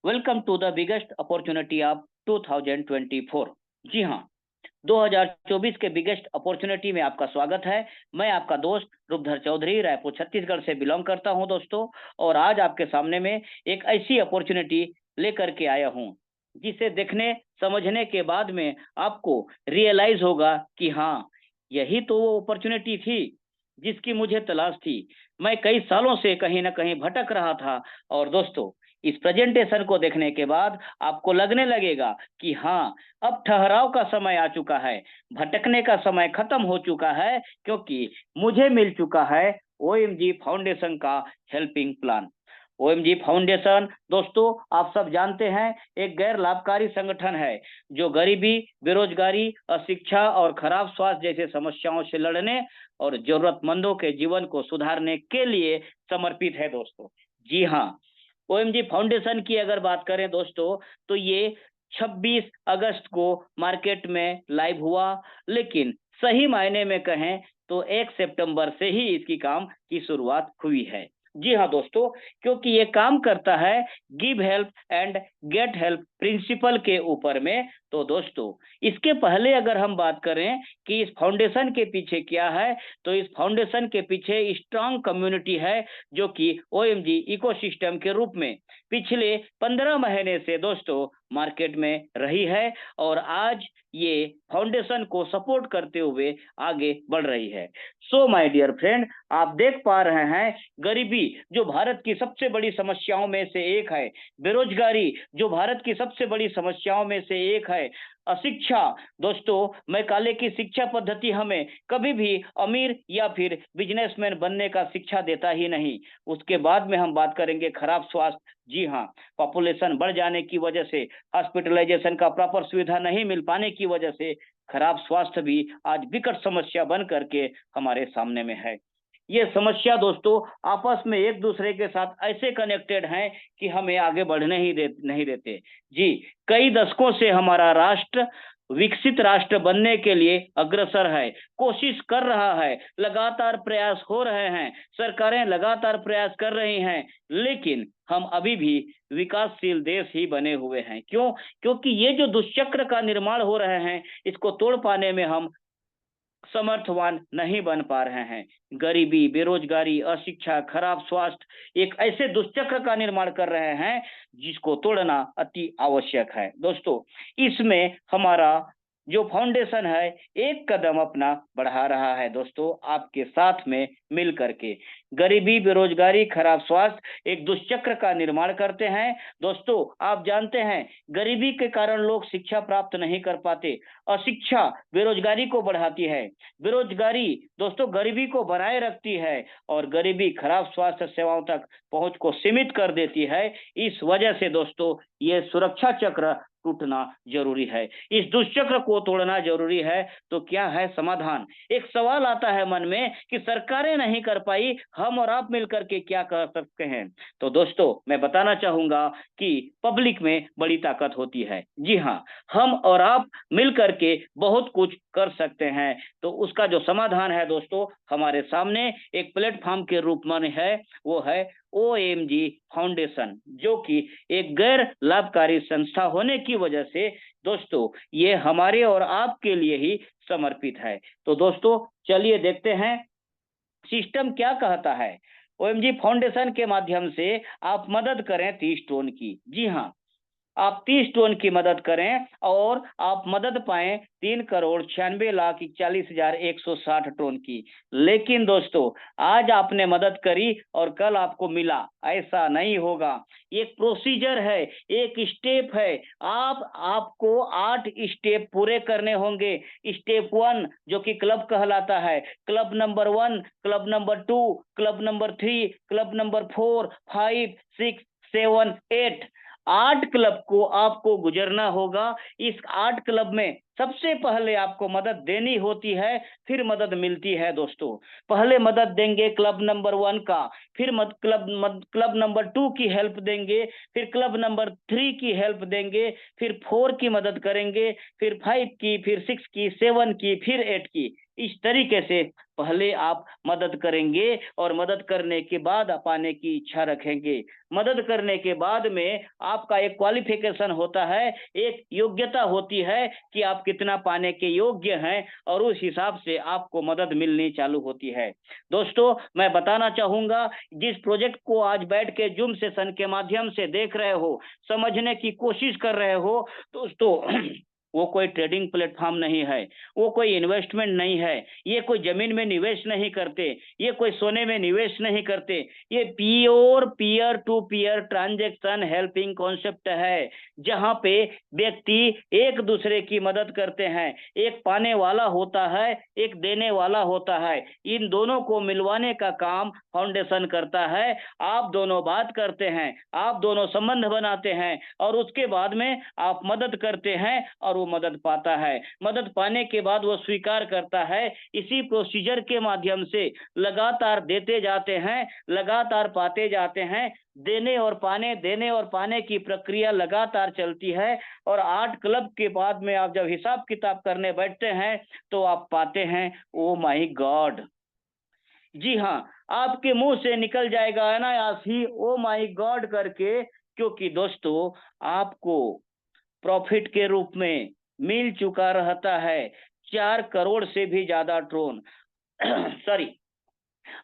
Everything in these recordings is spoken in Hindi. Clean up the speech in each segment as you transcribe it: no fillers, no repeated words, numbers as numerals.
Welcome to the biggest opportunity of 2024। जी हाँ, 2024 के बिगेस्ट अपॉर्चुनिटी में आपका स्वागत है। मैं आपका दोस्त रूपधर चौधरी रायपुर छत्तीसगढ़ से बिलोंग करता हूं दोस्तों। और आज आपके सामने में एक ऐसी अपॉर्चुनिटी लेकर के आया हूं जिसे देखने समझने के बाद में आपको रियलाइज होगा कि हाँ, यही तो वो अपॉर्चुनिटी थी जिसकी मुझे तलाश थी। मैं कई सालों से कहीं ना कहीं भटक रहा था। और दोस्तों, इस प्रेजेंटेशन को देखने के बाद आपको लगने लगेगा कि हाँ, अब ठहराव का समय आ चुका है, भटकने का समय खत्म हो चुका है, क्योंकि मुझे मिल चुका है ओएमजी फाउंडेशन का हेल्पिंग प्लान। ओएमजी फाउंडेशन दोस्तों, आप सब जानते हैं, एक गैर लाभकारी संगठन है जो गरीबी, बेरोजगारी, अशिक्षा और खराब स्वास्थ्य जैसे समस्याओं से लड़ने और जरूरतमंदों के जीवन को सुधारने के लिए समर्पित है दोस्तों। जी हाँ, ओएमजी फाउंडेशन की अगर बात करें दोस्तों, तो ये 26 अगस्त को मार्केट में लाइव हुआ, लेकिन सही मायने में कहें तो 1 सितंबर से ही इसकी काम की शुरुआत हुई है। जी हाँ दोस्तों, क्योंकि ये काम करता है give help and get help principal के ऊपर में। तो दोस्तों, इसके पहले अगर हम बात करें कि इस फाउंडेशन के पीछे क्या है, तो इस फाउंडेशन के पीछे स्ट्रांग कम्युनिटी है जो कि ओएमजी इकोसिस्टम के रूप में पिछले 15 महीने से दोस्तों मार्केट में रही है और आज ये फाउंडेशन को सपोर्ट करते हुए आगे बढ़ रही है। सो माय डियर फ्रेंड, आप देख पा रहे हैं, गरीबी जो भारत की सबसे बड़ी समस्याओं में से एक है, बेरोजगारी जो भारत की सबसे बड़ी समस्याओं में से एक है, अशिक्षा दोस्तों, मैं काले की शिक्षा पद्धति हमें कभी भी अमीर या फिर बिजनेसमैन बनने का शिक्षा देता ही नहीं। उसके बाद में हम बात करेंगे खराब स्वास्थ्य। जी हाँ, पॉपुलेशन बढ़ जाने की वजह से, हॉस्पिटलाइजेशन का प्रॉपर सुविधा नहीं मिल पाने की वजह से खराब स्वास्थ्य भी आज विकट समस्या बन करके हमारे सामने में है। ये समस्या दोस्तों आपस में एक दूसरे के साथ ऐसे कनेक्टेड हैं कि हमें आगे बढ़ने ही नहीं देते। जी, कई दशकों से हमारा राष्ट्र विकसित राष्ट्र बनने के लिए अग्रसर है, कोशिश कर रहा है, लगातार प्रयास हो रहे हैं, सरकारें लगातार प्रयास कर रही हैं, लेकिन हम अभी भी विकासशील देश ही बने हुए हैं। क्यों? क्योंकि ये जो दुष्चक्र का निर्माण हो रहे हैं, इसको तोड़ पाने में हम समर्थवान नहीं बन पा रहे हैं। गरीबी, बेरोजगारी, अशिक्षा, खराब स्वास्थ्य एक ऐसे दुष्चक्र का निर्माण कर रहे हैं जिसको तोड़ना अति आवश्यक है। दोस्तों, इसमें हमारा जो फाउंडेशन है एक कदम अपना बढ़ा रहा है दोस्तों, आपके साथ में मिल करके। गरीबी, बेरोजगारी, खराब स्वास्थ्य एक दुष्चक्र का निर्माण करते हैं। दोस्तों, आप जानते हैं, गरीबी के कारण लोग शिक्षा प्राप्त नहीं कर पाते, अशिक्षा बेरोजगारी को बढ़ाती है, बेरोजगारी दोस्तों गरीबी को बनाए रखती है, और गरीबी खराब स्वास्थ्य सेवाओं तक पहुंच को सीमित कर देती है। इस वजह से दोस्तों ये सुरक्षा चक्र टूटना जरूरी है, इस दुष्चक्र को तोड़ना जरूरी है। तो क्या है समाधान? एक सवाल आता है मन में कि सरकारें नहीं कर पाई, हम और आप मिलकर के क्या कर सकते हैं? तो दोस्तों, मैं बताना चाहूंगा कि पब्लिक में बड़ी ताकत होती है। जी हाँ, हम और आप मिल करके बहुत कुछ कर सकते हैं। तो उसका जो समाधान है दोस्तों हमारे सामने एक प्लेटफॉर्म के रूप में है, वो है ओएमजी फाउंडेशन, जो कि एक गैर लाभकारी संस्था होने की वजह से दोस्तों ये हमारे और आपके लिए ही समर्पित है। तो दोस्तों, चलिए देखते हैं सिस्टम क्या कहता है। ओएमजी फाउंडेशन के माध्यम से आप मदद करें 30 टोन की। जी हाँ, आप 30 टोन की मदद करें और आप मदद पाएं 3,96,41,160 टोन की। लेकिन दोस्तों, आज आपने मदद करी और कल आपको मिला, ऐसा नहीं होगा। एक प्रोसीजर है, एक स्टेप है। आपको 8 स्टेप पूरे करने होंगे। स्टेप 1 जो कि क्लब कहलाता है, club number 1, club number 2, club number 3, club number 4, 5, 6, 7, 8, 8 club को आपको गुजरना होगा। इस 8 क्लब में सबसे पहले आपको मदद देनी होती है, फिर मदद मिलती है दोस्तों। पहले मदद देंगे क्लब नंबर 1 का, फिर क्लब नंबर 2 की हेल्प देंगे, फिर क्लब नंबर 3 की हेल्प देंगे, फिर 4 की मदद करेंगे, फिर 5 की, फिर 6 की, 7 की, फिर 8 की। इस तरीके से पहले आप मदद करेंगे और मदद करने के बाद आप पाने की इच्छा रखेंगे। मदद करने के बाद में आपका एक क्वालिफिकेशन होता है, एक योग्यता होती है कि आप कितना पाने के योग्य हैं, और उस हिसाब से आपको मदद मिलनी चालू होती है। दोस्तों, मैं बताना चाहूँगा, जिस प्रोजेक्ट को आज बैठ के ज़ूम सेशन के माध्यम से देख रहे हो, समझने की कोशिश कर रहे हो, दोस्तों वो कोई ट्रेडिंग प्लेटफ़ॉर्म नहीं है, वो कोई इन्वेस्टमेंट नहीं है, ये कोई ज़मीन में निवेश नहीं करते, ये कोई सोने में निवेश नहीं करते, ये pure peer to peer transaction helping concept है, जहाँ पे व्यक्ति एक-दूसरे की मदद करते हैं। एक पाने वाला होता है, एक देने वाला होता है। इन दोनों को मिलवाने का काम फाउंडेशन करता है। आप दोनों बात करते हैं, आप दोनों संबंध बनाते हैं, और उसके बाद में आप मदद करते हैं और वो मदद पाता है। मदद पाने के बाद वो स्वीकार करता है। इसी प्रोसीजर के माध्यम से लगातार देते जाते हैं, लगातार पाते जाते हैं। देने और पाने की प्रक्रिया लगातार चलती है, और 8 क्लब के बाद में आप जब हिसाब किताब करने बैठते हैं, तो आप पाते हैं, ओह माय गॉड! जी हाँ, आपके मुँह से निकल जाएगा अनायास ही ओह माय गॉड करके, क्योंकि दोस्तों आपको प्रॉफिट के रूप में मिल चुका रहता है 4 करोड़ से भी ज़्यादा ट्रोन। सॉरी,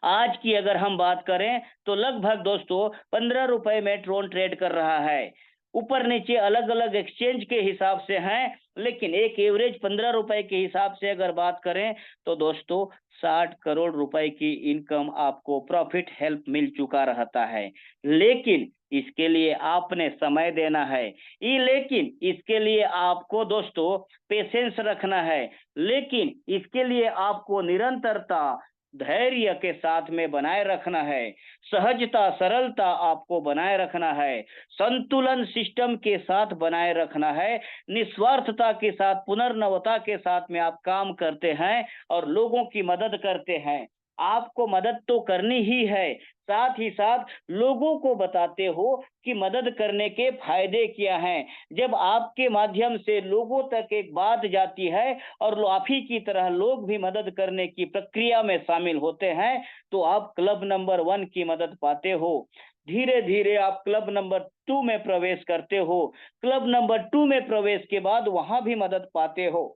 आज की अगर हम बात करें तो लगभग दोस्तों 15 रुपए में ट्रोन ट्रेड कर रहा है। ऊपर नीचे अलग-अलग एक्सचेंज के हिसाब से हैं, लेकिन एक एवरेज 15 रुपए के हिसाब से अगर बात करें तो दोस्तों 60 करोड़ रुपए की इनकम आपको प्रॉफिट हेल्प मिल चुका रहता है। लेकिन इसके लिए आपने समय देना है। लेकिन इसके लिए आपको दोस्तों पेशेंस रखना है। लेकिन इसके लिए आपको निरंतरता, धैर्य के साथ में बनाए रखना है। सहजता, सरलता आपको बनाए रखना है। संतुलन सिस्टम के साथ बनाए रखना है। निस्वार्थता के साथ, पुनर्नवता के साथ में आप काम करते हैं और लोगों की मदद करते हैं। आपको मदद तो करनी ही है, साथ ही साथ लोगों को बताते हो कि मदद करने के फायदे क्या हैं। जब आपके माध्यम से लोगों तक एक बात जाती है और आप ही की तरह लोग भी मदद करने की प्रक्रिया में शामिल होते हैं, तो आप क्लब नंबर 1 की मदद पाते हो। धीरे-धीरे आप क्लब नंबर 2 में प्रवेश करते हो। क्लब नंबर 2 में प्रवेश के बाद वहाँ भी मदद पाते हो।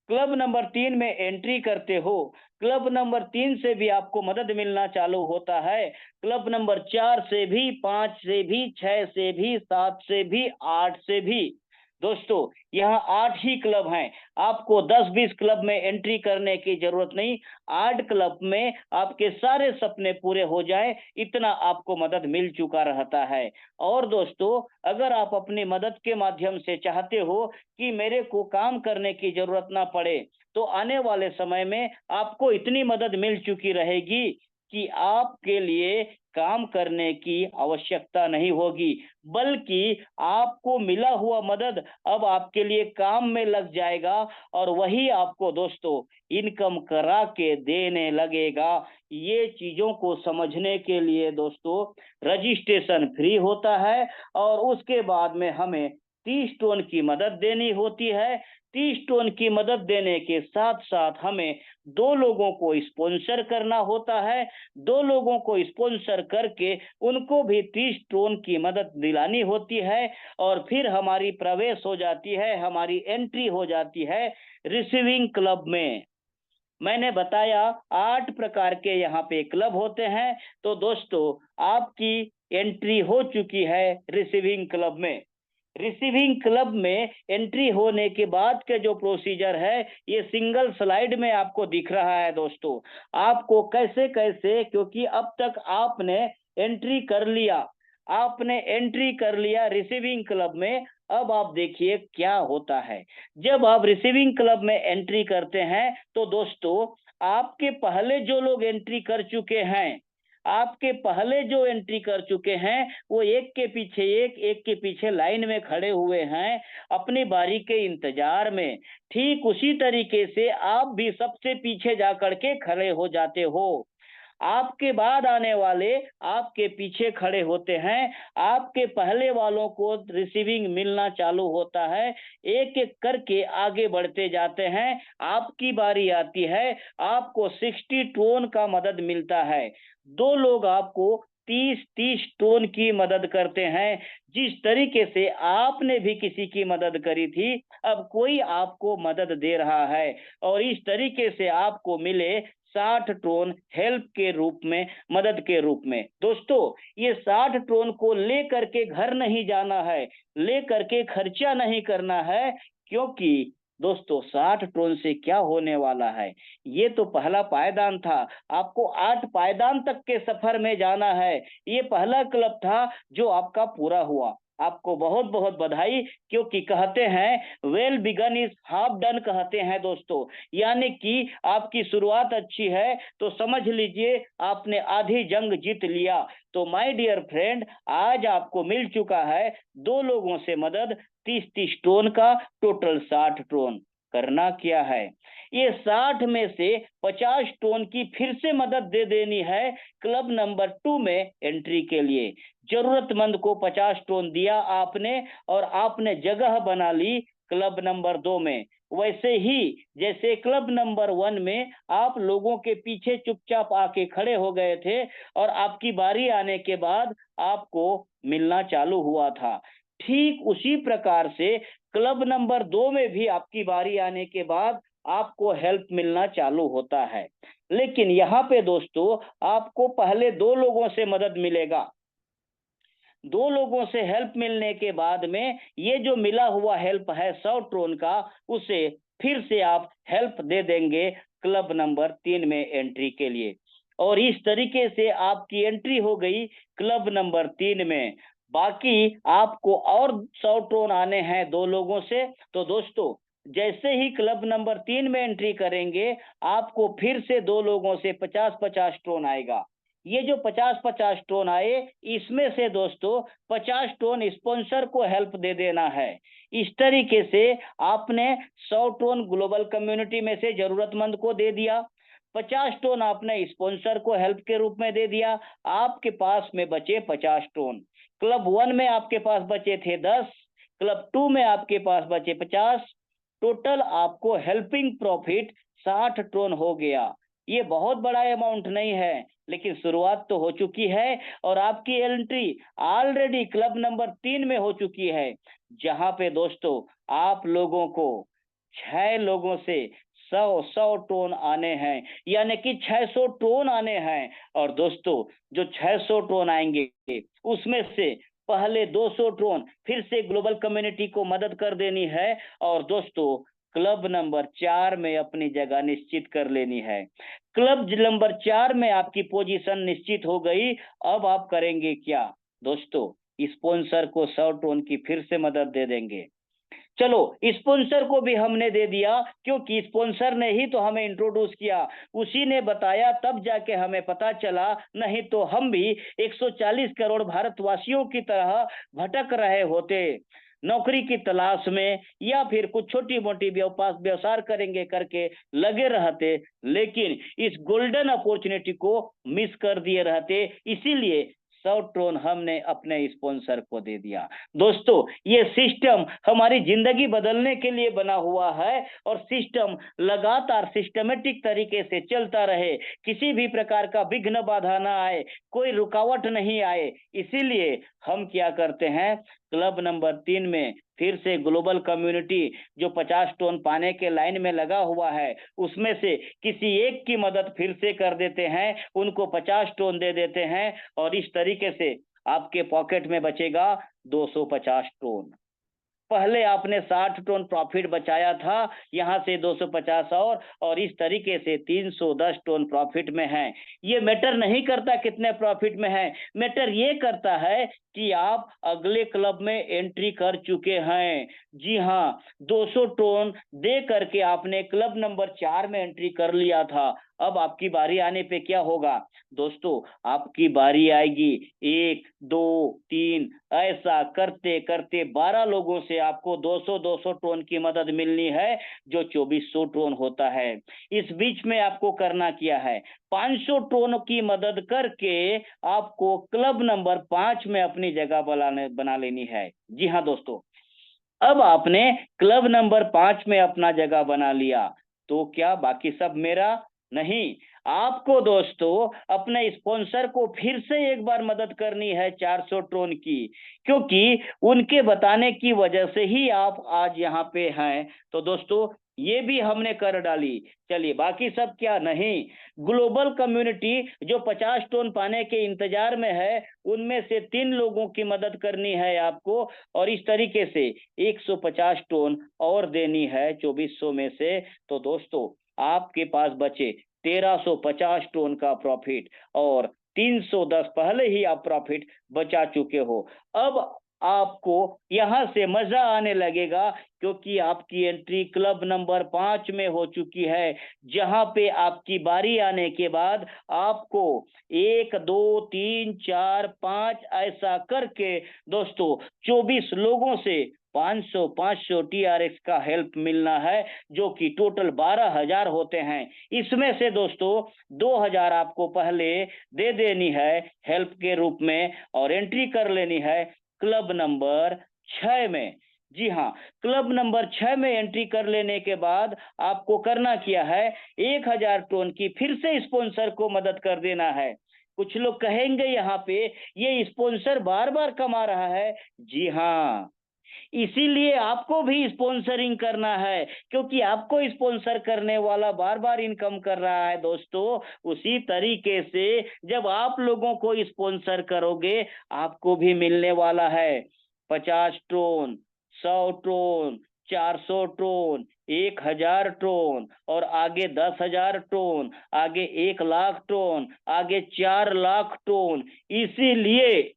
क्लब नंबर 3 में एंट्री करते हो। क्लब नंबर 3 से भी आपको मदद मिलना चालू होता है। क्लब नंबर 4 से भी, 5 से भी, 6 से भी, 7 से भी, 8 से भी। दोस्तों, यहाँ 8 ही क्लब हैं। आपको 10-20 क्लब में एंट्री करने की ज़रूरत नहीं। 8 क्लब में आपके सारे सपने पूरे हो जाएँ, इतना आपको मदद मिल चुका रहता है। और दोस्तों, अगर आप अपनी मदद के माध्यम से चाहते हो कि मेरे को काम करने की ज़रूरत ना पड़े, तो आने वाले समय में आपको इतनी मदद मिल चुकी रहेगी कि आपके लिए काम करने की आवश्यकता नहीं होगी, बल्कि आपको मिला हुआ मदद अब आपके लिए काम में लग जाएगा, और वही आपको दोस्तों इनकम करा के देने लगेगा। ये चीज़ों को समझने के लिए दोस्तों रजिस्ट्रेशन फ्री होता है, और उसके बाद में हमें 30 टोन की मदद देनी होती है। 30 टोन की मदद देने के साथ-साथ हमें 2 लोगों को स्पॉन्सर करना होता है। 2 लोगों को स्पॉन्सर करके उनको भी 30 टोन की मदद दिलानी होती है, और फिर हमारी प्रवेश हो जाती है, हमारी एंट्री हो जाती है रिसीविंग क्लब में। मैंने बताया 8 प्रकार के यहाँ पे क्लब होते हैं, तो दोस्तों आपकी एंट्री हो चुकी है रिसीविंग क्लब में। रिसीविंग क्लब में एंट्री होने के बाद के जो प्रोसीजर है, ये सिंगल स्लाइड में आपको दिख रहा है दोस्तों। आपको कैसे-कैसे, क्योंकि अब तक आपने एंट्री कर लिया, आपने एंट्री कर लिया रिसीविंग क्लब में। अब आप देखिए क्या होता है। जब आप रिसीविंग क्लब में एंट्री करते हैं, तो दोस्तों आपके पहले जो लोग एंट्री कर चुके हैं, आपके पहले जो एंट्री कर चुके हैं वो एक के पीछे एक के पीछे लाइन में खड़े हुए हैं अपनी बारी के इंतजार में। ठीक उसी तरीके से आप भी सबसे पीछे जा करके खड़े हो जाते हो। आपके बाद आने वाले आपके पीछे खड़े होते हैं, आपके पहले वालों को रिसीविंग मिलना चालू होता है, एक एक करके आगे बढ़ते जाते हैं। आपकी बारी आती है, आपको 60 टोन का मदद मिलता है। दो लोग आपको 30-30 टोन की मदद करते हैं। जिस तरीके से आपने भी किसी की मदद करी थी, अब कोई आपको मदद दे रहा है और इस तरीके से आपको मिले 60 टोन हेल्प के रूप में, मदद के रूप में। दोस्तों, ये 60 टोन को लेकर के घर नहीं जाना है, लेकर के खर्चा नहीं करना है, क्योंकि दोस्तों 60 टोन से क्या होने वाला है? ये तो पहला पायदान था। आपको 8 पायदान तक के सफर में जाना है। ये पहला क्लब था जो आपका पूरा हुआ। आपको बहुत बहुत बधाई, क्योंकि कहते हैं well begun is half done कहते हैं दोस्तों। यानी कि आपकी शुरुआत अच्छी है तो समझ लीजिए आपने आधी जंग जीत लिया। तो माय डियर फ्रेंड, आज आपको मिल चुका है 2 लोगों से मदद 30-30 टोन का, टोटल 60 टोन। करना क्या है? ये 60 में से 50 टोन की फिर से मदद दे देनी है क्लब नंबर 2 में एंट्री के लिए। जरूरतमंद को 50 टोन दिया आपने और आपने जगह बना ली क्लब नंबर 2 में। वैसे ही जैसे क्लब नंबर 1 में आप लोगों के पीछे चुपचाप आके खड़े हो गए थे और आपकी बारी आने के बाद आपको मिलना चालू हुआ था, ठीक उसी प्रकार से क्लब नंबर 2 में भी आपकी बारी आने के बाद आपको हेल्प मिलना चालू होता है। लेकिन यहाँ पे दोस्तों आपको पहले 2 लोगों से मदद मिलेगा। 2 लोगों से हेल्प मिलने के बाद में ये जो मिला हुआ हेल्प है 100 टोन का, उसे फिर से आप हेल्प दे देंगे क्लब नंबर 3 में एंट्री के लिए। और इस तरीके से आपकी एंट्री हो गई क्लब नंबर 3 में। बाकी आपको और 100 टोन आने हैं 2 लोगों से। तो दोस्तों, जैसे ही क्लब नंबर 3 में एंट्री करेंगे, आपको फिर से 2 लोगों से 50-50 टोन आएगा। ये जो 50-50 टोन आए, इसमें से दोस्तों 50 टोन स्पॉन्सर को हेल्प दे देना है। इस तरीके से आपने 100 टोन ग्लोबल कम्युनिटी में से जरूरतमंद को दे दिया, 50 टोन आपने स्पॉन्सर को हेल्प के रूप में दे दिया। आपके पास में बचे 50 टोन। क्लब 1 में आपके पास बचे थे 10, क्लब 2 में आपके पास बचे 50। टोटल आपको हेल्पिंग प्रॉफिट 60 टोन हो गया। ये बहुत बड़ा अमाउंट नहीं है, लेकिन शुरुआत तो हो चुकी है और आपकी एंट्री ऑलरेडी क्लब नंबर 3 में हो चुकी है, जहां पे दोस्तों आप लोगों को 6 लोगों से 100 टोन आने हैं, यानी कि 600 टोन आने हैं। और दोस्तों, जो 600 टोन आएंगे उसमें से पहले 200 टोन फिर से ग्लोबल कम्युनिटी को मदद कर देनी है और दोस्तों क्लब नंबर 4 में अपनी जगह निश्चित कर लेनी है। क्लब नंबर 4 में आपकी पोजीशन निश्चित हो गई। अब आप करेंगे क्या दोस्तों? स्पॉन्सर को 100 टोन की फिर से मदद दे देंगे। चलो, स्पॉन्सर को भी हमने दे दिया, क्योंकि स्पॉन्सर ने ही तो हमें इंट्रोड्यूस किया, उसी ने बताया तब जाके हमें पता चला, नहीं तो हम भी 140 करोड़ भारतवासियों की तरह भटक रहे होते नौकरी की तलाश में, या फिर कुछ छोटी मोटी व्यवसाय करेंगे करके लगे रहते, लेकिन इस गोल्डन अपॉर्चुनिटी को मिस कर दिए रहते। इसीलिए 100 टोन हमने अपने स्पॉन्सर को दे दिया। दोस्तों, ये सिस्टम हमारी जिंदगी बदलने के लिए बना हुआ है और सिस्टम लगातार सिस्टमेटिक तरीके से चलता रहे, किसी भी प्रकार का विघ्न बाधा ना आए, कोई रुकावट नहीं आए। इसीलिए हम क्या करते हैं, क्लब नंबर 3 में फिर से ग्लोबल कम्युनिटी जो 50 टोन पाने के लाइन में लगा हुआ है, उसमें से किसी एक की मदद फिर से कर देते हैं, उनको 50 टोन दे देते हैं और इस तरीके से आपके पॉकेट में बचेगा 250 टोन। पहले आपने 60 टोन प्रॉफिट बचाया था, यहाँ से 250 और इस तरीके से 310 टोन प्रॉफिट में है। ये मैटर नहीं करता कितने प्रॉफिट में है, मैटर ये करता है कि आप अगले क्लब में एंट्री कर चुके हैं। जी हाँ, 200 टोन दे करके आपने क्लब नंबर 4 में एंट्री कर लिया था। अब आपकी बारी आने पे क्या होगा दोस्तों, आपकी बारी आएगी 1 2 3 ऐसा करते करते 12 लोगों से आपको 200 टोन की मदद मिलनी है, जो 2400 टोन होता है। इस बीच में आपको करना क्या है, 500 टोन की मदद करके आपको क्लब नंबर 5 में अपनी जगह बना लेनी है। जी हाँ दोस्तों, अब आपने क्लब नंबर 5 में अपना जगह बना लिया, तो क्या बाकी सब मेरा? नहीं, आपको दोस्तों अपने स्पॉन्सर को फिर से एक बार मदद करनी है 400 टोन की, क्योंकि उनके बताने की वजह से ही आप आज यहाँ पे हैं। तो दोस्तों ये भी हमने कर डाली। चलिए बाकी सब क्या? नहीं, ग्लोबल कम्युनिटी जो 50 टोन पाने के इंतजार में है, उनमें से 3 लोगों की मदद करनी है आपको, और इस तरीके से 150 टोन और देनी है 2400 में से। तो दोस्तों आपके पास बचे 1350 टोन का प्रॉफिट, और 310 पहले ही आप प्रॉफिट बचा चुके हो। अब आपको यहाँ से मजा आने लगेगा, क्योंकि आपकी एंट्री क्लब नंबर 5 में हो चुकी है, जहां पे आपकी बारी आने के बाद आपको 1 2 3 4 5 ऐसा करके दोस्तों 24 लोगों से 500 टीआरएक्स का हेल्प मिलना है, जो कि टोटल 12,000 होते हैं। इसमें से दोस्तों 2,000 आपको पहले दे देनी है हेल्प के रूप में, और एंट्री कर लेनी है क्लब नंबर 6 में। जी हाँ, क्लब नंबर 6 में एंट्री कर लेने के बाद आपको करना क्या है, 1,000 टोन की फिर से स्पॉन्सर को मदद कर देना है। कुछ लोग कहेंगे यहाँ पे, ये स्पॉन्सर बार बार कमा रहा है। जी हाँ, इसीलिए आपको भी स्पॉन्सरिंग करना है, क्योंकि आपको स्पॉन्सर करने वाला बार बार इनकम कर रहा है दोस्तों। उसी तरीके से जब आप लोगों को स्पॉन्सर करोगे, आपको भी मिलने वाला है 50 टोन, 100 टोन, 400 टोन, 1,000 टोन, और आगे 10,000 टोन, आगे 1,00,000 टोन, आगे 4,00,000 टोन। इसीलिए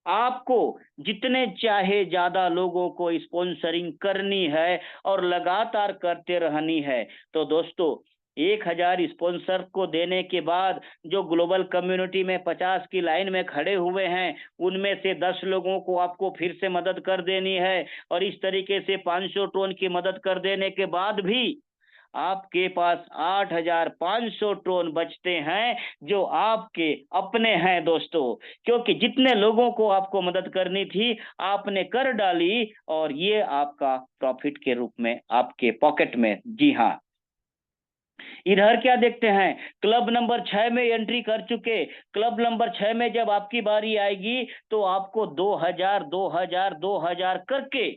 आपको जितने चाहे ज्यादा लोगों को स्पॉन्सरिंग करनी है, और लगातार करते रहनी है। तो दोस्तों 1,000 स्पॉन्सर को देने के बाद जो ग्लोबल कम्युनिटी में 50 की लाइन में खड़े हुए हैं, उनमें से 10 लोगों को आपको फिर से मदद कर देनी है, और इस तरीके से 500 टोन की मदद कर देने के बाद भी आपके पास 8,500 टोन बचते हैं, जो आपके अपने हैं दोस्तों। क्योंकि जितने लोगों को आपको मदद करनी थी, आपने कर डाली, और ये आपका प्रॉफिट के रूप में आपके पॉकेट में। जी हाँ, इधर क्या देखते हैं, क्लब नंबर 6 में एंट्री कर चुके। क्लब नंबर 6 में जब आपकी बारी आएगी, तो आपको 2,000 2,000 2,000 करके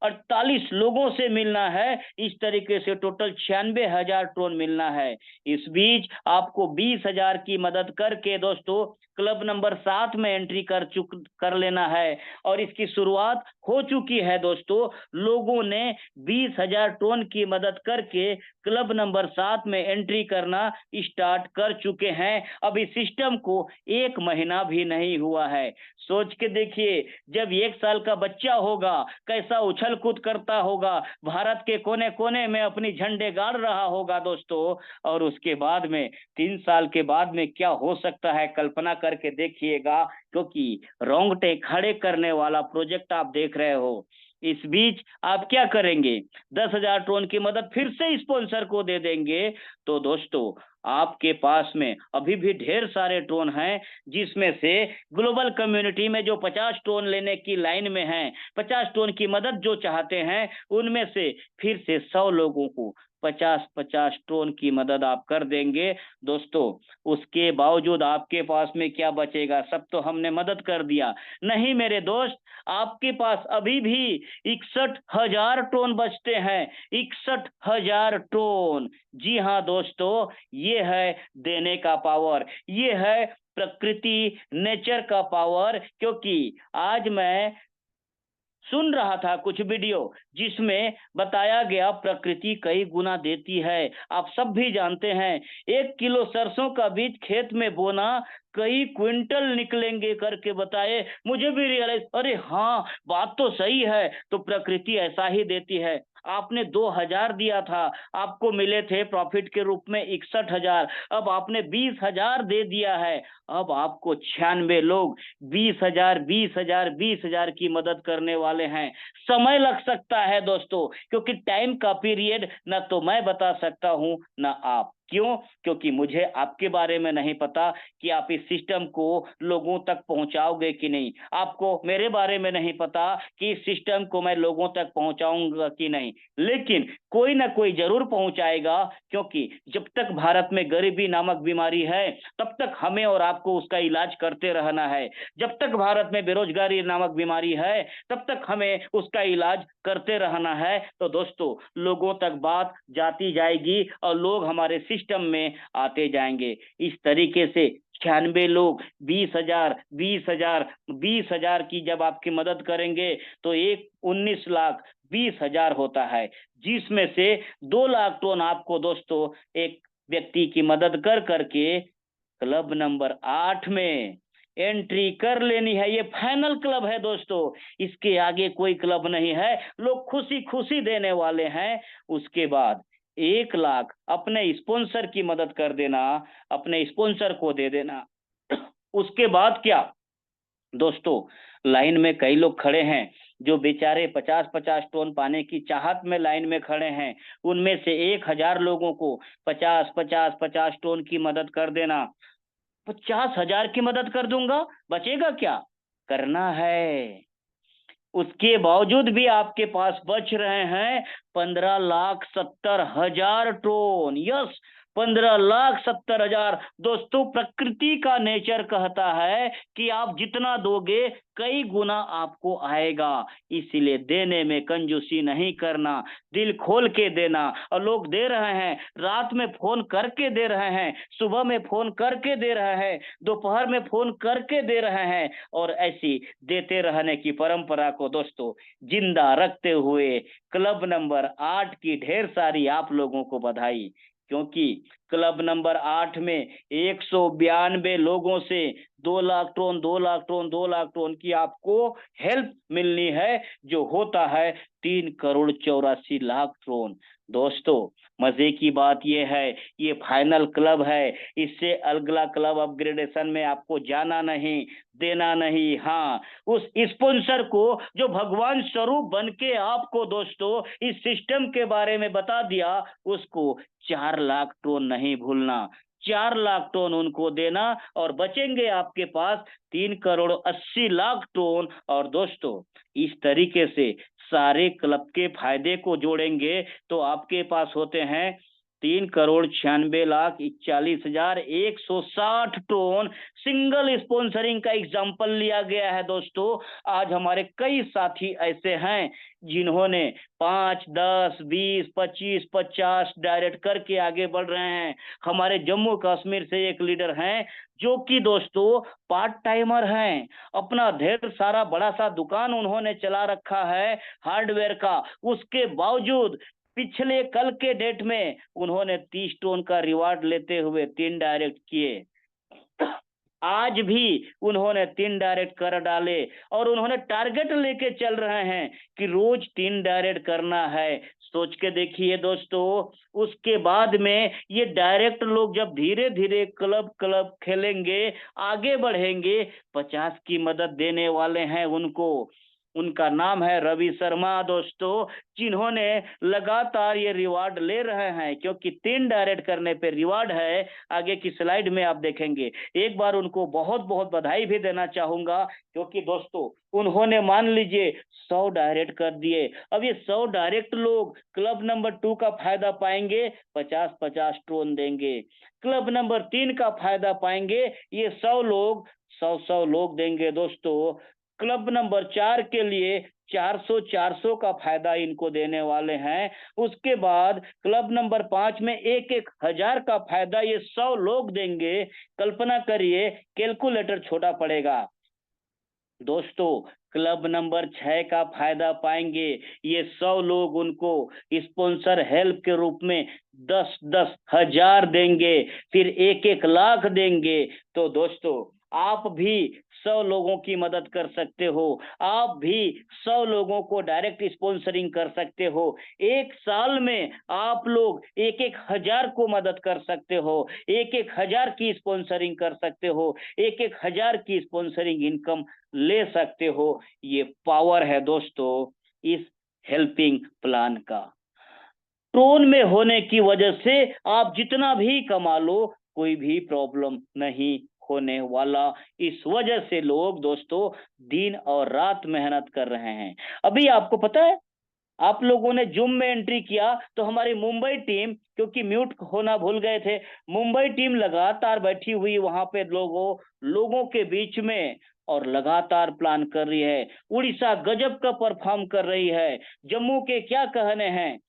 48 लोगों से मिलना है। इस तरीके से टोटल 96,000 टोन मिलना है। इस बीच आपको 20,000 की मदद करके दोस्तों क्लब नंबर 7 में एंट्री कर लेना है, और इसकी शुरुआत हो चुकी है दोस्तों। लोगों ने 20,000 टोन की मदद करके क्लब नंबर 7 में एंट्री करना स्टार्ट कर चुके हैं। अब इस सिस्टम को 1 महीना भी नहीं हुआ है। सोच के देखिए, जब 1 साल का बच्चा होगा, कैसा उछल कूद करता होगा, भारत के कोने कोने में अपनी झंडे गाड़ रहा होगा दोस्तों। और उसके बाद में 3 साल के बाद में क्या हो सकता है, कल्पना करके देखिएगा, क्योंकि रोंगटे खड़े करने वाला प्रोजेक्ट आप देख रहे हो। इस बीच आप क्या करेंगे, 10,000 टोन की मदद फिर से स्पॉन्सर को दे देंगे। तो दोस्तों आपके पास में अभी भी ढेर सारे टोन हैं, जिसमें से ग्लोबल कम्युनिटी में जो 50 टोन लेने की लाइन में हैं, 50 टोन की मदद जो चाहते हैं, उनमें से फिर से 100 लोगों को 50-50 टोन की मदद आप कर देंगे दोस्तों। उसके बावजूद आपके पास में क्या बचेगा, सब तो हमने मदद कर दिया। नहीं मेरे दोस्त, आपके पास अभी भी 61,000 टोन बचते हैं। 61,000 टोन। जी हाँ दोस्तों, ये है देने का पावर, ये है प्रकृति, नेचर का पावर। क्योंकि आज मैं सुन रहा था कुछ वीडियो, जिसमें बताया गया प्रकृति कई गुना देती है। आप सब भी जानते हैं, 1 किलो सरसों का बीज खेत में बोना कई क्विंटल निकलेंगे करके बताए। मुझे भी रियलाइज, अरे हाँ बात तो सही है, तो प्रकृति ऐसा ही देती है। आपने 2000 दिया था, आपको मिले थे प्रॉफिट के रूप में 61,000, अब आपने 20,000 दे दिया है। अब आपको 96 लोग 20,000 20,000 20,000 की मदद करने वाले हैं। समय लग सकता है दोस्तों, क्योंकि टाइम का पीरियड न तो मैं बता सकता हूं न आप। क्यों? क्योंकि मुझे आपके बारे में नहीं पता कि आप इस सिस्टम को लोगों तक पहुंचाओगे कि नहीं। आपको मेरे बारे में नहीं पता कि इस सिस्टम को मैं लोगों तक पहुंचाऊंगा कि नहीं। लेकिन कोई ना कोई जरूर पहुंचाएगा, क्योंकि जब तक भारत में गरीबी नामक बीमारी है तब तक हमें और आपको उसका इलाज करते रहना है। जब तक भारत में बेरोजगारी नामक बीमारी है तब तक हमें उसका इलाज करते रहना है। तो दोस्तों, लोगों तक बात जाती जाएगी और लोग हमारे सिस्टम में आते जाएंगे। इस तरीके से 96 लोग 20,000 20,000 20,000 की जब आपकी मदद करेंगे तो एक 19,20,000 होता है, जिसमें से 2 लाख टन आपको दोस्तों एक व्यक्ति की मदद कर करके क्लब नंबर 8 में एंट्री कर लेनी है। ये फाइनल क्लब है दोस्तों, इसके आगे कोई क्लब नहीं है। लोग खुशी खुशी देने वाले हैं। उसके बाद 1 लाख अपने स्पॉन्सर की मदद कर देना, अपने स्पॉन्सर को दे देना। उसके बाद क्या दोस्तों, लाइन में कई लोग खड़े हैं जो बेचारे 50-50 टोन पाने की चाहत में लाइन में खड़े हैं। उनमें से 1,000 लोगों को 50-50-50 टोन की मदद कर देना। 50,000 की मदद कर दूंगा, बचेगा क्या? करना है। उसके बावजूद भी आपके पास बच रहे हैं 15,70,000 टोन। यस, 15,70,000। दोस्तों, प्रकृति का नेचर कहता है कि आप जितना दोगे कई गुना आपको आएगा। इसीलिए देने में कंजूसी नहीं करना, दिल खोल के देना। और लोग दे रहे हैं, रात में फोन करके दे रहे हैं, सुबह में फोन करके दे रहे हैं, दोपहर में फोन करके दे रहे हैं। और ऐसी देते रहने की परंपरा को दोस्तों जिंदा रखते हुए क्लब नंबर 8 की ढेर सारी आप लोगों को बधाई। क्योंकि क्लब नंबर 8 में 192 लोगों से 2 lakh ton 2 lakh ton 2 lakh ton की आपको हेल्प मिलनी है, जो होता है 3,84,00,000 टन। दोस्तों, मजे की बात यह है, ये फाइनल क्लब है। इससे अगला क्लब अपग्रेडेशन में आपको जाना नहीं, देना नहीं। हाँ, उस स्पॉन्सर को जो भगवान स्वरूप बन के आपको दोस्तों इस सिस्टम के बारे में बता दिया, उसको 4 लाख टन नहीं भूलना। 4 लाख टन उनको देना और बचेंगे आपके पास 3,80,00,000 टन। और दोस्तों, इस तरीके से सारे क्लब के फायदे को जोड़ेंगे तो आपके पास होते हैं 3,96,41,160 टोन। सिंगल स्पॉन्सरिंग का एग्जाम्पल लिया गया है दोस्तों। आज हमारे कई साथी ऐसे हैं जिन्होंने 5 10 20 25 50 डायरेक्ट करके आगे बढ़ रहे हैं। हमारे जम्मू कश्मीर से एक लीडर हैं जो कि दोस्तों पार्ट टाइमर हैं। अपना ढेर सारा बड़ा सा दुकान उन्होंने चला रखा है हार्डवेयर का। उसके बावजूद पिछले कल के डेट में उन्होंने 30 टोन का रिवार्ड लेते हुए 3 डायरेक्ट किए। आज भी उन्होंने 3 डायरेक्ट कर डाले और उन्होंने टारगेट लेके चल रहे हैं कि रोज 3 डायरेक्ट करना है। सोच के देखिए दोस्तों, उसके बाद में ये डायरेक्ट लोग जब धीरे धीरे क्लब क्लब खेलेंगे, आगे बढ़ेंगे, 50 की मदद देने वाले हैं उनको। उनका नाम है रवि शर्मा दोस्तों, जिन्होंने लगातार ये रिवार्ड ले रहे हैं, क्योंकि 3 डायरेक्ट करने पे रिवार्ड है। आगे की स्लाइड में आप देखेंगे। एक बार उनको बहुत बहुत बधाई भी देना चाहूंगा, क्योंकि दोस्तों उन्होंने मान लीजिए 100 डायरेक्ट कर दिए। अब ये 100 डायरेक्ट लोग क्लब नंबर 2 का फायदा पाएंगे, 50-50 टोन देंगे। क्लब नंबर 3 का फायदा पाएंगे, ये 100 लोग 100-100 लोग देंगे दोस्तों। क्लब नंबर 4 के लिए 400-400 का फायदा इनको देने वाले हैं। उसके बाद क्लब नंबर 5 में 1,000 का फायदा ये 100 लोग देंगे। कल्पना करिए, कैलकुलेटर छोटा पड़ेगा। दोस्तों क्लब नंबर 6 का फायदा पाएंगे। ये 100 लोग उनको स्पॉन्सर हेल्प के रूप में 10-10 हजार देंगे, फिर 1-1 लाख देंगे। तो दोस्तों आप भी 100 लोगों की मदद कर सकते हो, आप भी 100 लोगों को डायरेक्ट स्पॉन्सरिंग कर सकते हो। एक साल में आप लोग 1-1 हजार को मदद कर सकते हो, 1-1 हजार की स्पॉन्सरिंग कर सकते हो, 1-1 हजार की स्पॉन्सरिंग इनकम ले सकते हो। ये पावर है दोस्तों इस हेल्पिंग प्लान का। टोन में होने की वजह से आप जितना भी कमा लो कोई भी प्रॉब्लम नहीं होने वाला। इस वजह से लोग दोस्तों दिन और रात मेहनत कर रहे हैं। अभी आपको पता है आप लोगों ने जूम में एंट्री किया तो हमारी मुंबई टीम, क्योंकि म्यूट होना भूल गए थे, मुंबई टीम लगातार बैठी हुई वहां पे लोगों के बीच में और लगातार प्लान कर रही है। उड़ीसा गजब का परफॉर्म कर रही है। जम्मू के क्या कहने हैं,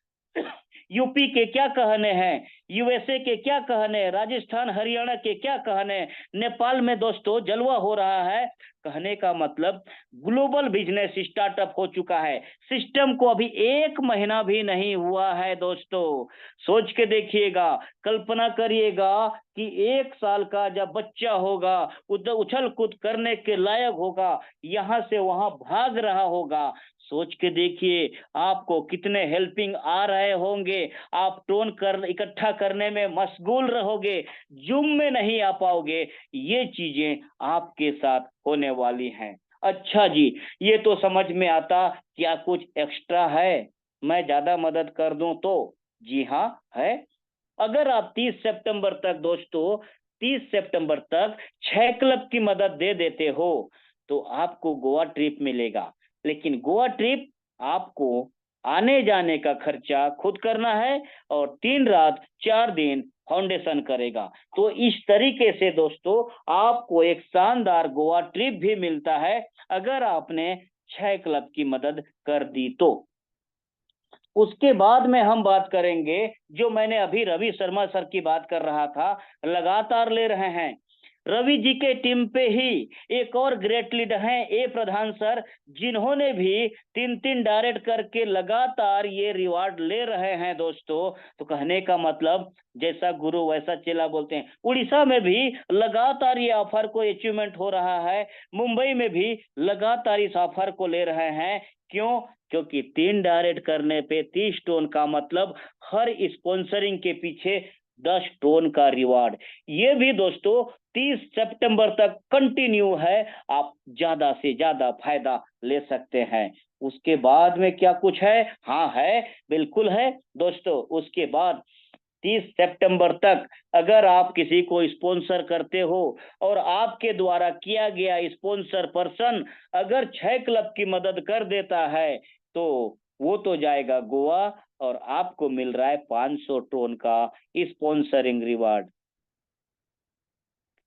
यूपी के क्या कहने हैं, यूएसए के क्या कहने, राजस्थान हरियाणा के क्या कहने, नेपाल में दोस्तों जलवा हो रहा है। कहने का मतलब ग्लोबल बिजनेस स्टार्टअप हो चुका है। सिस्टम को अभी 1 महीना भी नहीं हुआ है दोस्तों। सोच के देखिएगा, कल्पना करिएगा कि 1 साल का जब बच्चा होगा, उछल कूद करने के लायक होगा, यहाँ से वहां भाग रहा होगा, सोच के देखिए आपको कितने हेल्पिंग आ रहे होंगे। आप टोन कर इकट्ठा करने में मशगूल रहोगे, जूम में नहीं आ पाओगे। ये चीजें आपके साथ होने वाली हैं। अच्छा जी, ये तो समझ में आता, क्या कुछ एक्स्ट्रा है, मैं ज्यादा मदद कर दूं तो? जी हाँ है। अगर आप 30 सितंबर तक दोस्तों 30 सितंबर तक 6 क्लब की मदद दे देते हो तो आपको गोवा ट्रिप मिलेगा। लेकिन गोवा ट्रिप आपको आने जाने का खर्चा खुद करना है और 3 रात 4 दिन फाउंडेशन करेगा। तो इस तरीके से दोस्तों आपको एक शानदार गोवा ट्रिप भी मिलता है अगर आपने 6 क्लब की मदद कर दी तो। उसके बाद में हम बात करेंगे, जो मैंने अभी रवि शर्मा सर की बात कर रहा था, लगातार ले रहे हैं। रवि जी के टीम पे ही एक और ग्रेट लीडर हैं ए प्रधान सर, जिन्होंने भी 3-3 डायरेक्ट करके लगातार ये रिवार्ड ले रहे हैं दोस्तों। तो कहने का मतलब जैसा गुरु वैसा चेला बोलते हैं। उड़ीसा में भी लगातार ये ऑफर को अचीवमेंट हो रहा है, मुंबई में भी लगातार इस ऑफर को ले रहे हैं। क्यों? क्योंकि 3 डायरेक्ट करने पे 30 टोन का मतलब हर स्पॉन्सरिंग के पीछे 10 टोन का रिवार्ड। ये भी दोस्तों 30 सितंबर तक कंटिन्यू है, आप ज्यादा से ज्यादा फायदा ले सकते हैं। उसके बाद में क्या कुछ है? हाँ है, बिल्कुल है दोस्तों। उसके बाद 30 सितंबर तक अगर आप किसी को स्पॉन्सर करते हो और आपके द्वारा किया गया स्पॉन्सर पर्सन अगर 6 क्लब की मदद कर देता है तो वो तो जाएगा गोवा और आपको मिल रहा है 500 टोन का स्पॉन्सरिंग रिवार्ड।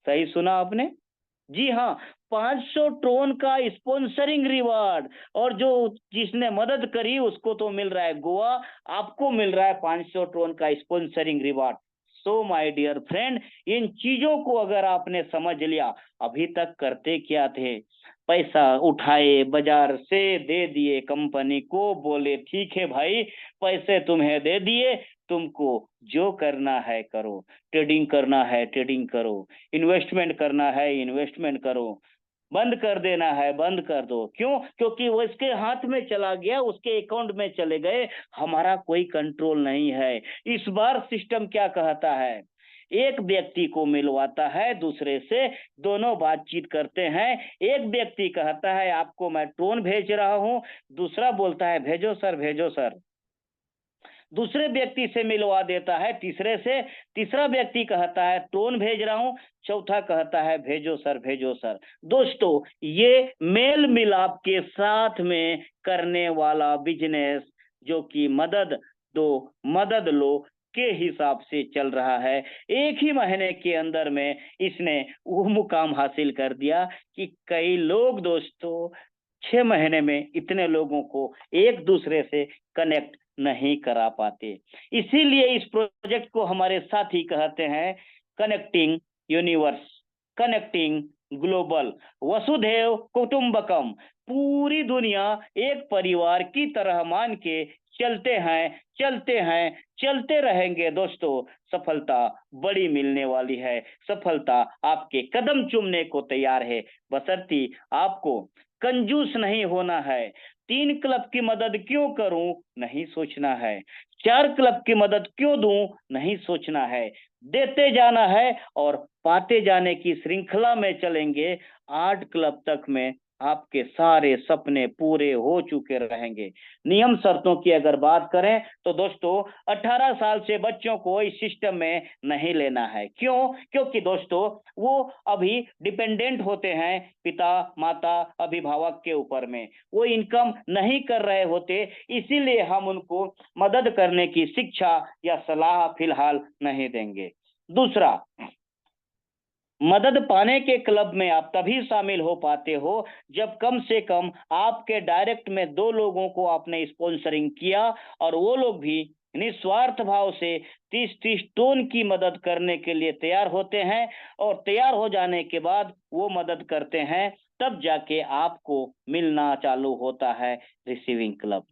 सही सुना आपने? जी हाँ, 500 टोन का स्पॉन्सरिंग रिवार्ड। और जो जिसने मदद करी उसको तो मिल रहा है गोवा, आपको मिल रहा है 500 टोन का sponsoring reward. So my dear friend, इन चीजों को अगर आपने समझ लिया, अभी तक करते क्या थे? पैसा उठाए बाजार से दे दिए कंपनी को, बोले ठीक है भाई पैसे तुम्हें दे दिए, तुमको जो करना है करो, ट्रेडिंग करना है ट्रेडिंग करो, इन्वेस्टमेंट करना है इन्वेस्टमेंट करो, बंद कर देना है बंद कर दो। क्यों? क्योंकि वो इसके हाथ में चला गया, उसके अकाउंट में चले गए, हमारा कोई कंट्रोल नहीं है। इस बार सिस्टम क्या कहता है? एक व्यक्ति को मिलवाता है दूसरे से, दोनों बातचीत करते हैं। एक व्यक्ति कहता है आपको मैं टोन भेज रहा हूं, दूसरा बोलता है भेजो सर भेजो सर, दूसरे व्यक्ति से मिलवा देता है तीसरे से, तीसरा व्यक्ति कहता है टोन भेज रहा हूं, चौथा कहता है भेजो सर भेजो सर। दोस्तों ये मेल मिलाप के साथ में करने वाला बिजनेस जो कि मदद दो मदद लो के हिसाब से चल रहा है। एक ही महीने के अंदर में इसने वो मुकाम हासिल कर दिया कि कई लोग दोस्तों 6 महीने में इतने लोगों को एक दूसरे से कनेक्ट नहीं करा पाते। इसीलिए इस प्रोजेक्ट को हमारे साथी कहते हैं कनेक्टिंग यूनिवर्स, कनेक्टिंग ग्लोबल, वसुधैव कुटुंबकम, पूरी दुनिया एक परिवार की तरह मान के चलते हैं, चलते हैं, चलते रहेंगे दोस्तों। सफलता बड़ी मिलने वाली है, सफलता आपके कदम चूमने को तैयार है, बशर्ते आपको कंजूस नहीं होना है। 3 क्लब की मदद क्यों करूं, नहीं सोचना है। 4 क्लब की मदद क्यों दूं, नहीं सोचना है। देते जाना है और पाते जाने की श्रृंखला में चलेंगे। 8 क्लब तक में आपके सारे सपने पूरे हो चुके रहेंगे। नियम शर्तों की अगर बात करें तो दोस्तों 18 साल से बच्चों को इस सिस्टम में नहीं लेना है। क्यों? क्योंकि दोस्तों वो अभी डिपेंडेंट होते हैं पिता, माता, अभिभावक के ऊपर में। वो इनकम नहीं कर रहे होते, इसीलिए हम उनको मदद करने की शिक्षा या सलाह फिलहाल नहीं देंगे। दूसरा, मदद पाने के क्लब में आप तभी शामिल हो पाते हो जब कम से कम आपके डायरेक्ट में 2 लोगों को आपने स्पॉन्सरिंग किया और वो लोग भी निस्वार्थ भाव से 30-30 टोन की मदद करने के लिए तैयार होते हैं और तैयार हो जाने के बाद वो मदद करते हैं, तब जाके आपको मिलना चालू होता है रिसीविंग क्लब।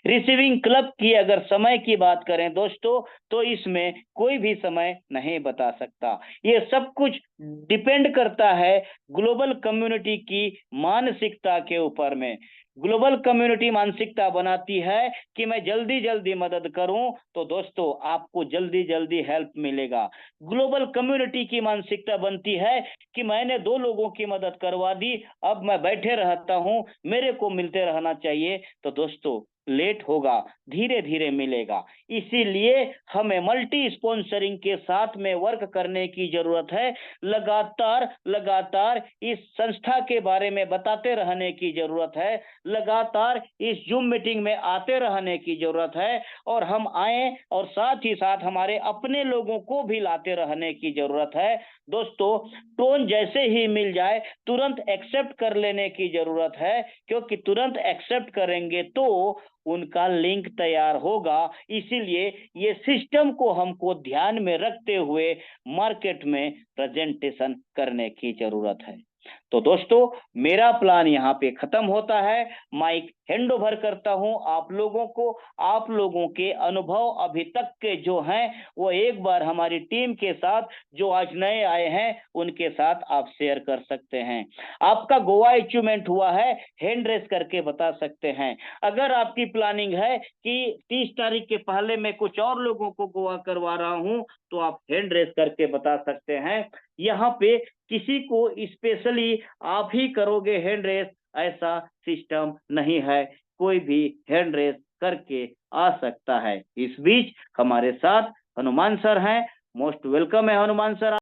रिसीविंग क्लब की अगर समय की बात करें दोस्तों, तो इसमें कोई भी समय नहीं बता सकता। ये सब कुछ डिपेंड करता है ग्लोबल कम्युनिटी की मानसिकता के ऊपर में। ग्लोबल कम्युनिटी मानसिकता बनाती है कि मैं जल्दी जल्दी मदद करूं, तो दोस्तों आपको जल्दी जल्दी हेल्प मिलेगा। ग्लोबल कम्युनिटी की मानसिकता बनती है कि मैंने 2 लोगों की मदद करवा दी, अब मैं बैठे रहता हूं, मेरे को मिलते रहना चाहिए, तो दोस्तों लेट होगा, धीरे धीरे मिलेगा। इसीलिए हमें मल्टी स्पॉन्सरिंग के साथ में वर्क करने की जरूरत है। लगातार लगातार इस संस्था के बारे में बताते रहने की जरूरत है। लगातार इस जूम मीटिंग में आते रहने की जरूरत है और हम आए और साथ ही साथ हमारे अपने लोगों को भी लाते रहने की जरूरत है। दोस्तों टोन जैसे ही मिल जाए तुरंत एक्सेप्ट कर लेने की जरूरत है, क्योंकि तुरंत एक्सेप्ट करेंगे तो उनका लिंक तैयार होगा। इसीलिए ये सिस्टम को हमको ध्यान में रखते हुए मार्केट में प्रेजेंटेशन करने की जरूरत है। तो दोस्तों मेरा प्लान यहाँ पे खत्म होता है। माइक हैंड ओवर करता हूँ आप लोगों को। आप लोगों के अनुभव अभी तक के जो हैं वो एक बार हमारी टीम के साथ, जो आज नए आए हैं उनके साथ आप शेयर कर सकते हैं। आपका गोवा अचीवमेंट हुआ है, हैंड रेस करके बता सकते हैं। अगर आपकी प्लानिंग है कि 30 तारीख के पहले मैं कुछ और लोगों को गोवा करवा रहा हूं, तो आप हैंड रेस करके बता सकते हैं। यहाँ पे किसी को स्पेशली आप ही करोगे हैंड रेस, ऐसा सिस्टम नहीं है। कोई भी हैंड रेस करके आ सकता है। इस बीच हमारे साथ हनुमान सर हैं। मोस्ट वेलकम है हनुमान सर।